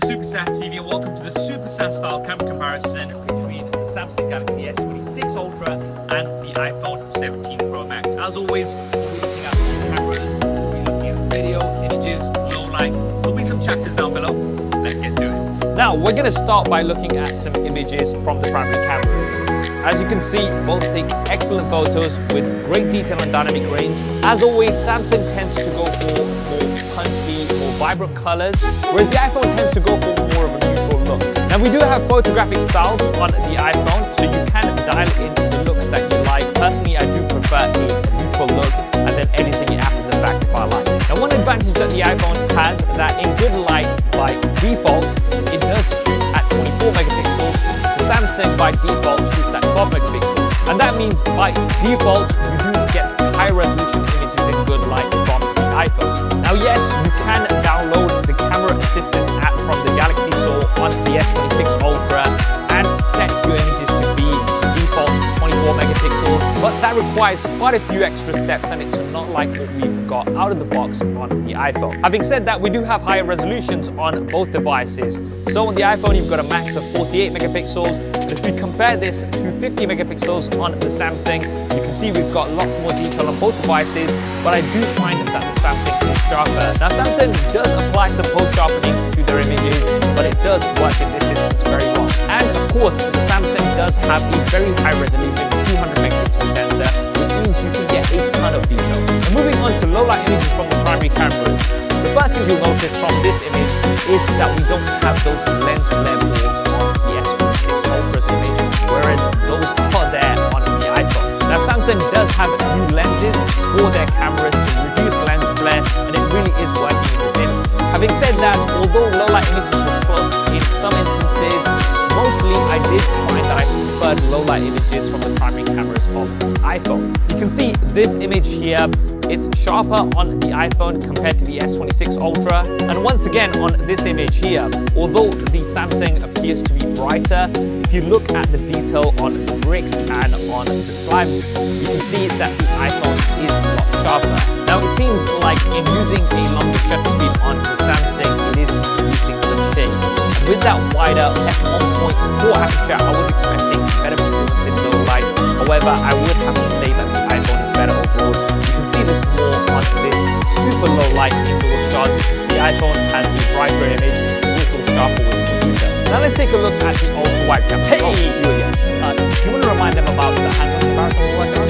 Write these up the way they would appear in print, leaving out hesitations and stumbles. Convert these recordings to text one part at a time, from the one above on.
Supersat TV and welcome to the Supersat style camera comparison between the Samsung Galaxy S26 Ultra and the iPhone 17 Pro Max. As always, we'll be looking at the cameras, we'll be looking at video, images, low light. There'll be some chapters down below. Let's get to it. Now, we're going to start by looking at some images from the primary cameras. As you can see, both take excellent photos with great detail and dynamic range. As always, Samsung tends to go for more punchy, more vibrant colors, whereas the iPhone tends to go for more of a neutral look. Now, we do have photographic styles on the iPhone, so you can dial in the look that you like. Personally, I do prefer a neutral look and then editing it after the fact if I like. Now, one advantage that the iPhone has that in good light by default, it does shoot at 24 megapixels. The Samsung by default shoots at 12 megapixels. And that means by default, you do get high resolution images in good light from the iPhone. Now, yes, you can download the camera assistant app from the Galaxy Store on the S26 Ultra and set your images to be default 24 megapixels, but that requires quite a few extra steps and it's not like what we've got out of the box on the iPhone. Having said that, we do have higher resolutions on both devices. So on the iPhone, you've got a max of 48 megapixels, and if we compare this to 50 megapixels on the Samsung, you can see we've got lots more detail on both devices, but I do find that the Samsung is sharper. Now, Samsung does apply some post-sharpening to their images, but it does work in this instance very well. And of course, the Samsung does have a very high resolution 200 megapixel sensor, which means you can get a ton of detail. And moving on to low light images from the primary cameras, the first thing you'll notice from this image is that we don't have those lens flare balls on the S26 Ultra's image, whereas those are there on the iPhone. Now, Samsung does have new lenses for their cameras to reduce lens flare, and it really is working in this image. Having said that, although low light images were close in some instances, mostly I did find that I preferred low light images from the primary cameras of the iPhone. You can see this image here, it's sharper on the iPhone compared to the S26 Ultra. And once again on this image here, although the Samsung appears to be brighter, if you look at the detail on the bricks and on the slimes, you can see that the iPhone is a lot sharper. Now, it seems like in using a longer shutter speed on the Samsung, it is introducing some shade. With that wider f1.4 aperture, I was expecting better performance in low light. However, I would have to say that the iPhone is better overall. You can see this more on this super low light indoor shots. The iPhone has a brighter image, it's also sharper with the computer. Now let's take a look at the ultra wide camera. Hey, Julia, do you want to remind them about the handle comparison we're working on?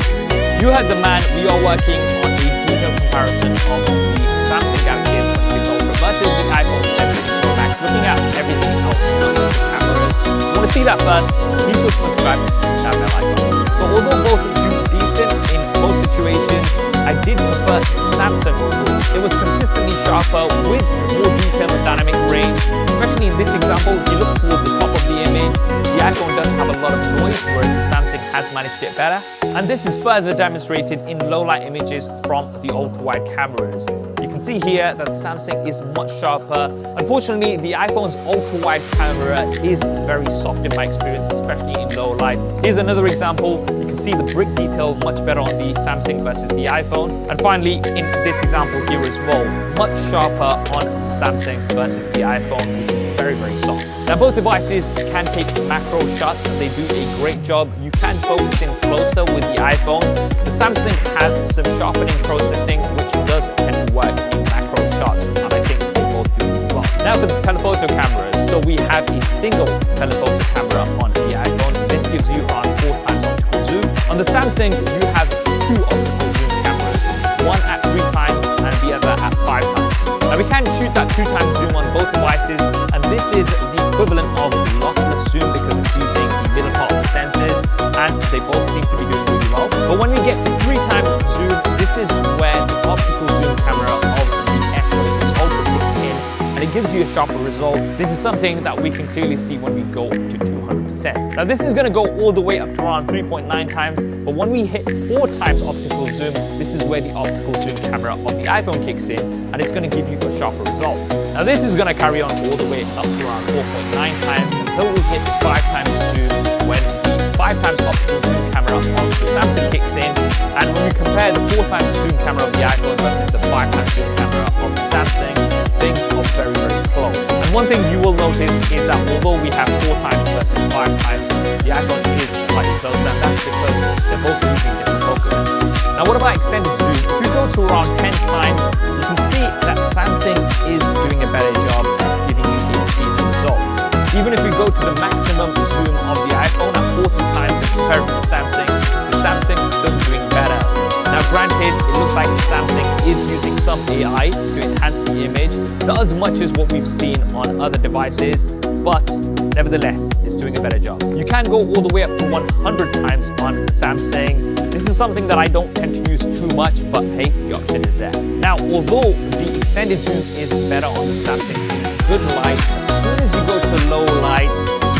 You heard the man. We are working on a detailed comparison of the Samsung Galaxy S26 Ultra versus the iPhone 17 Pro Max, looking at everything else on the cameras. If you want to see that first, be sure to subscribe and tap that like button. So although both do decent in most situations, I did prefer Samsung overall. It was consistently sharper with more detail and dynamic range. Especially in this example, if you look towards the top of the image, the iPhone does have a lot of noise, whereas the Samsung has managed it better. And this is further demonstrated in low light images from the ultra wide cameras. You can see here that the Samsung is much sharper. Unfortunately, the iPhone's ultra wide camera is very soft in my experience, especially in low light. Here's another example. You can see the brick detail much better on the Samsung versus the iPhone. And finally, in this example here as well, much sharper on Samsung versus the iPhone, which is very, very soft. Now, both devices can take macro shots and they do a great job. You can focus in closer with the iPhone. The Samsung has some sharpening processing, which does tend to work in macro shots, and I think they both do really well. Now for the telephoto cameras. So we have a single telephoto camera on the iPhone. This gives you around 4 times optical zoom. On the Samsung, you have 2 optical zoom cameras, one at 3 times and the other at 5 times. Now we can shoot at 2 times zoom on both devices, and this is the equivalent of lossless zoom because it's using the middle part of the sensors, and they both seem to be doing really well. But when we get to 3 times zoom, this is where the optical zoom camera of the S26 Ultra kicks in, and it gives you a sharper result. This is something that we can clearly see when we go to 200%. Now this is going to go all the way up to around 3.9 times, but when we hit 4 times optical zoom, this is where the optical zoom camera of the iPhone kicks in, and it's going to give you a sharper result. Now this is going to carry on all the way up to around 4.9 times until we hit 5 times zoom, when the 5 times optical zoom camera of the Samsung kicks in. And when we compare the 4 times zoom camera of the iPhone versus the 5 times zoom camera of the Samsung, things are very, very close. And one thing you will notice is that although we have 4 times versus 5 times, the iPhone is slightly closer, and that's because they're both using different focus. Now what about extended zoom? If we go to around 10 times, you can see that Samsung is doing a better job at giving you the exceeding results. Even if we go to the maximum zoom of the iPhone at 40 times and compare it with the Samsung is still doing better. Now granted, it looks like Samsung is using some AI to enhance the image, not as much as what we've seen on other devices, but nevertheless, it's doing a better job. You can go all the way up to 100 times on Samsung. This is something that I don't tend to use too much, but hey, the option is there. Now, although the extended zoom is better on the Samsung in good light, as soon as you go to low light,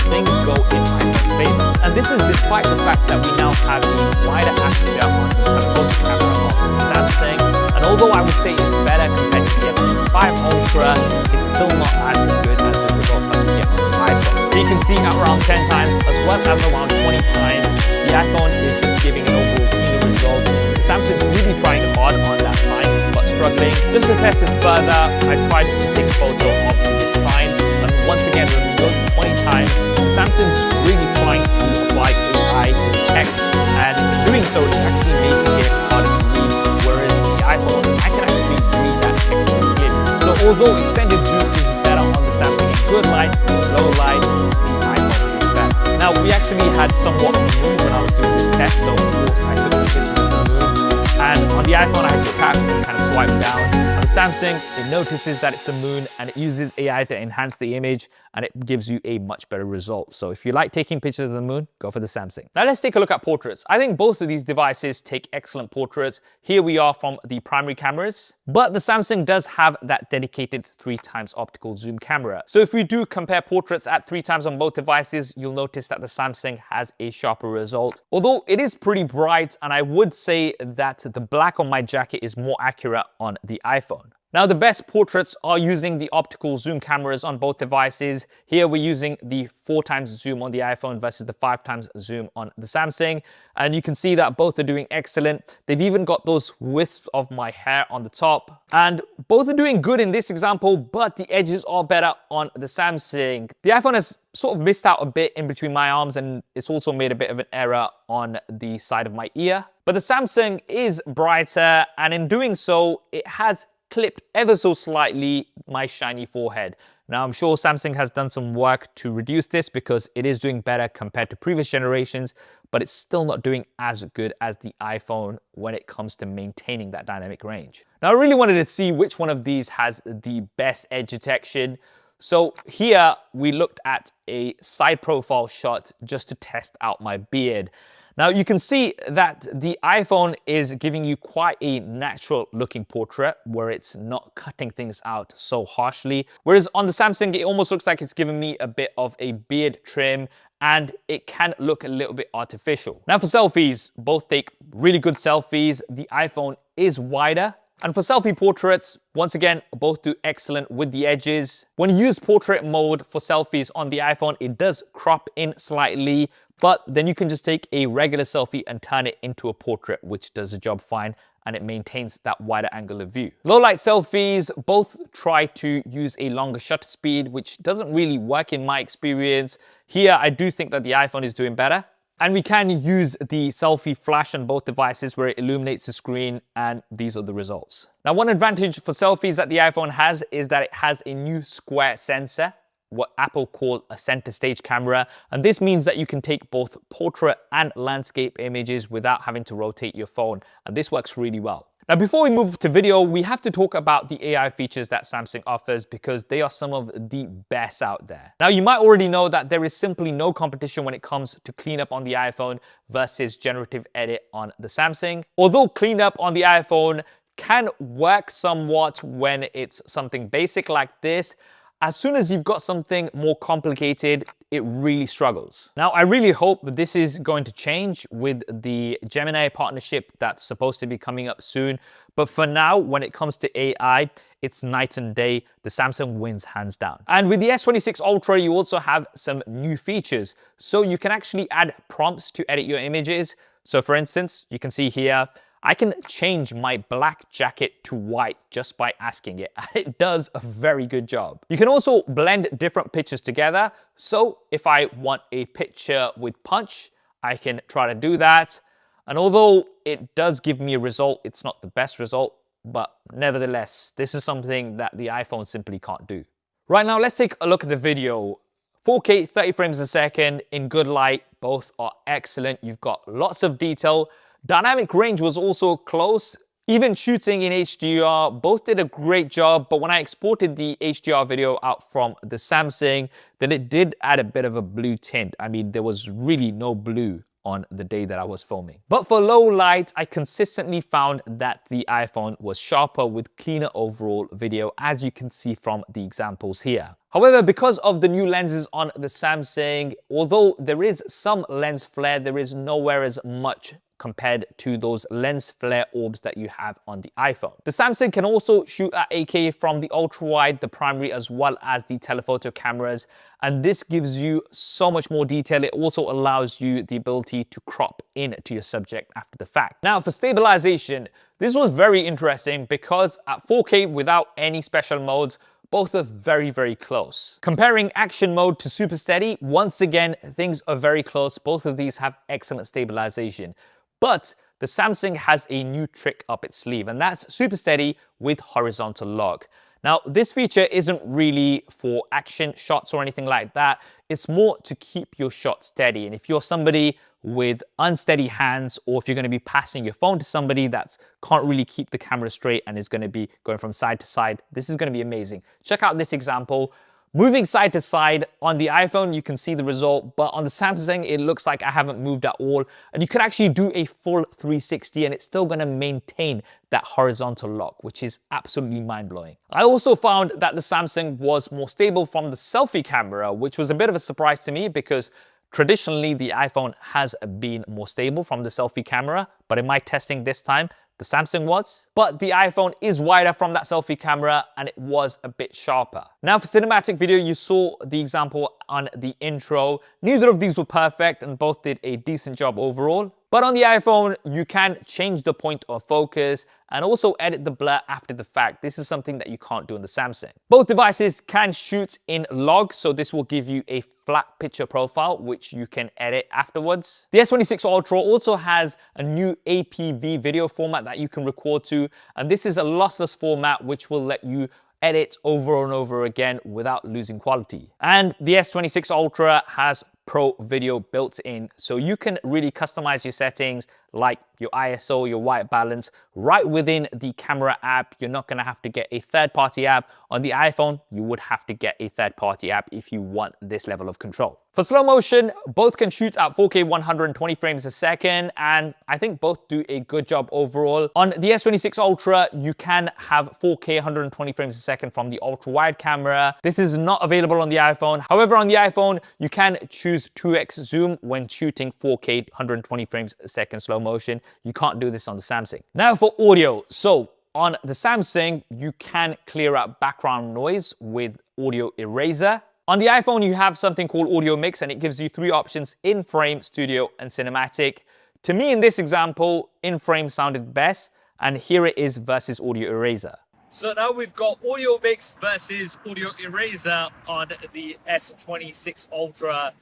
things go in iPhone's favor. And this is despite the fact that we now have a wider aperture on the front camera of Samsung. And although I would say it's better compared to the S25 Ultra, it's still not as good as the results that we get on the iPhone. So you can see at around 10 times as well as around 20 times, the iPhone is just giving an overall cleaner result. Samsung's really trying hard on that sign, but struggling. Just to test this further, I tried to take a photo of this sign, and once again, when we go to 20 times, Samsung's really trying to apply AI to the text, and doing so is actually making it harder to read, whereas the iPhone, I can actually read that text very clearly. So although extended zoom is better on the Samsung in good light, low light, the iPhone is better. Now, we actually had somewhat of a moon when I was doing this test, so of course I took some pictures of the moon, and on the iPhone I had to tap and kind of swipe down. On the Samsung, it notices that it's the moon and it uses AI to enhance the image, and it gives you a much better result. So if you like taking pictures of the moon, go for the Samsung. Now let's take a look at portraits. I think both of these devices take excellent portraits. Here we are from the primary cameras, but the Samsung does have that dedicated 3 times optical zoom camera. So if we do compare portraits at 3 times on both devices, you'll notice that the Samsung has a sharper result. Although it is pretty bright, and I would say that the black on my jacket is more accurate on the iPhone. Now, the best portraits are using the optical zoom cameras on both devices. Here we're using the 4 times zoom on the iPhone versus the 5 times zoom on the Samsung. And you can see that both are doing excellent. They've even got those wisps of my hair on the top. And both are doing good in this example, but the edges are better on the Samsung. The iPhone has sort of missed out a bit in between my arms, and it's also made a bit of an error on the side of my ear. But the Samsung is brighter, and in doing so, it has clipped ever so slightly my shiny forehead. Now, I'm sure Samsung has done some work to reduce this because it is doing better compared to previous generations, but it's still not doing as good as the iPhone when it comes to maintaining that dynamic range. Now, I really wanted to see which one of these has the best edge detection. So here we looked at a side profile shot just to test out my beard. Now you can see that the iPhone is giving you quite a natural looking portrait where it's not cutting things out so harshly. Whereas on the Samsung, it almost looks like it's giving me a bit of a beard trim, and it can look a little bit artificial. Now for selfies, both take really good selfies. The iPhone is wider. And for selfie portraits, once again, both do excellent with the edges. When you use portrait mode for selfies on the iPhone, it does crop in slightly, but then you can just take a regular selfie and turn it into a portrait, which does the job fine, and it maintains that wider angle of view. Low light selfies both try to use a longer shutter speed, which doesn't really work in my experience. Here, I do think that the iPhone is doing better. And we can use the selfie flash on both devices where it illuminates the screen, and these are the results. Now, one advantage for selfies that the iPhone has is that it has a new square sensor, what Apple call a center stage camera. And this means that you can take both portrait and landscape images without having to rotate your phone. And this works really well. Now, before we move to video, we have to talk about the AI features that Samsung offers because they are some of the best out there. Now, you might already know that there is simply no competition when it comes to cleanup on the iPhone versus generative edit on the Samsung. Although cleanup on the iPhone can work somewhat when it's something basic like this, as soon as you've got something more complicated, it really struggles. Now, I really hope this is going to change with the Gemini partnership that's supposed to be coming up soon. But for now, when it comes to AI, it's night and day. The Samsung wins hands down. And with the S26 Ultra, you also have some new features. So you can actually add prompts to edit your images. So for instance, you can see here, I can change my black jacket to white just by asking it, and it does a very good job. You can also blend different pictures together. So if I want a picture with punch, I can try to do that. And although it does give me a result, it's not the best result, but nevertheless, this is something that the iPhone simply can't do. Right now, let's take a look at the video. 4K, 30 frames a second in good light, both are excellent. You've got lots of detail. Dynamic range was also close. Even shooting in HDR, both did a great job, but when I exported the HDR video out from the Samsung, then it did add a bit of a blue tint. I mean, there was really no blue on the day that I was filming. But for low light, I consistently found that the iPhone was sharper with cleaner overall video, as you can see from the examples here. However, because of the new lenses on the Samsung, although there is some lens flare, there is nowhere as much compared to those lens flare orbs that you have on the iPhone. The Samsung can also shoot at 8K from the ultra-wide, the primary, as well as the telephoto cameras, and this gives you so much more detail. It also allows you the ability to crop in to your subject after the fact. Now, for stabilization, this was very interesting because at 4K without any special modes, both are very, very close. Comparing action mode to super steady, once again, things are very close. Both of these have excellent stabilization. But the Samsung has a new trick up its sleeve, and that's super steady with horizontal lock. Now, this feature isn't really for action shots or anything like that. It's more to keep your shot steady. And if you're somebody with unsteady hands, or if you're going to be passing your phone to somebody that can't really keep the camera straight and is going to be going from side to side, this is going to be amazing. Check out this example. Moving side to side on the iPhone, you can see the result, but on the Samsung, it looks like I haven't moved at all. And you can actually do a full 360 and it's still gonna maintain that horizontal lock, which is absolutely mind-blowing. I also found that the Samsung was more stable from the selfie camera, which was a bit of a surprise to me because traditionally the iPhone has been more stable from the selfie camera, but in my testing this time, the Samsung was. But the iPhone is wider from that selfie camera and it was a bit sharper. Now for cinematic video, you saw the example on the intro. Neither of these were perfect and both did a decent job overall. But on the iPhone, you can change the point of focus and also edit the blur after the fact. This is something that you can't do on the Samsung. Both devices can shoot in log, so this will give you a flat picture profile, which you can edit afterwards. The S26 Ultra also has a new APV video format that you can record to, and this is a lossless format which will let you edit over and over again without losing quality. And the S26 Ultra has Pro Video built in, so you can really customize your settings like your ISO, your white balance, right within the camera app. You're not gonna have to get a third-party app. On the iPhone, you would have to get a third-party app if you want this level of control. For slow motion, both can shoot at 4K 120 frames a second, and I think both do a good job overall. On the S26 Ultra, you can have 4K 120 frames a second from the ultra-wide camera. This is not available on the iPhone. However, on the iPhone, you can choose 2x zoom when shooting 4K 120 frames a second slow motion. You can't do this on the Samsung. Now for audio. So on the Samsung, you can clear out background noise with audio eraser. On the iPhone, you have something called audio mix and it gives you 3 options: in frame, studio, and cinematic. To me, in this example, in frame sounded best, and here it is versus audio eraser. So now we've got audio mix versus audio eraser on the S26 Ultra.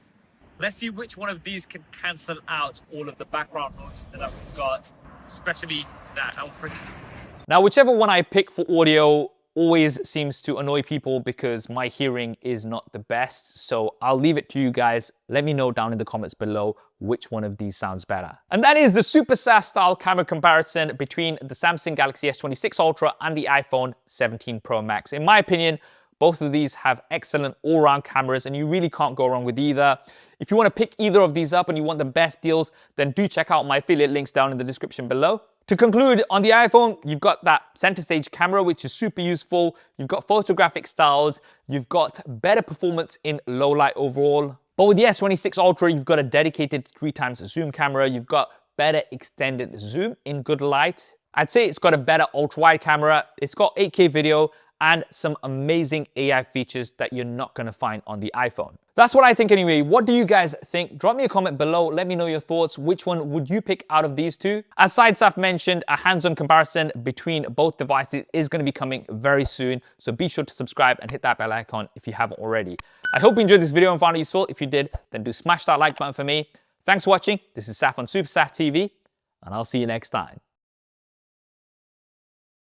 Let's see which one of these can cancel out all of the background noise that we've got, especially that. Now, whichever one I pick for audio always seems to annoy people because my hearing is not the best. So I'll leave it to you guys. Let me know down in the comments below which one of these sounds better. And that is the Super SAS style camera comparison between the Samsung Galaxy S26 Ultra and the iPhone 17 Pro Max. In my opinion, both of these have excellent all-round cameras and you really can't go wrong with either. If you want to pick either of these up and you want the best deals, then do check out my affiliate links down in the description below. To conclude, on the iPhone, you've got that center stage camera, which is super useful. You've got photographic styles. You've got better performance in low light overall. But with the S26 Ultra, you've got a dedicated 3x zoom camera. You've got better extended zoom in good light. I'd say it's got a better ultra-wide camera. It's got 8K video and some amazing AI features that you're not going to find on the iPhone. That's what I think anyway. What do you guys think? Drop me a comment below. Let me know your thoughts. Which one would you pick out of these two? As Sidesaf mentioned, a hands-on comparison between both devices is going to be coming very soon. So be sure to subscribe and hit that bell icon if you haven't already. I hope you enjoyed this video and found it useful. If you did, then do smash that like button for me. Thanks for watching. This is Saf on SuperSaf TV, and I'll see you next time.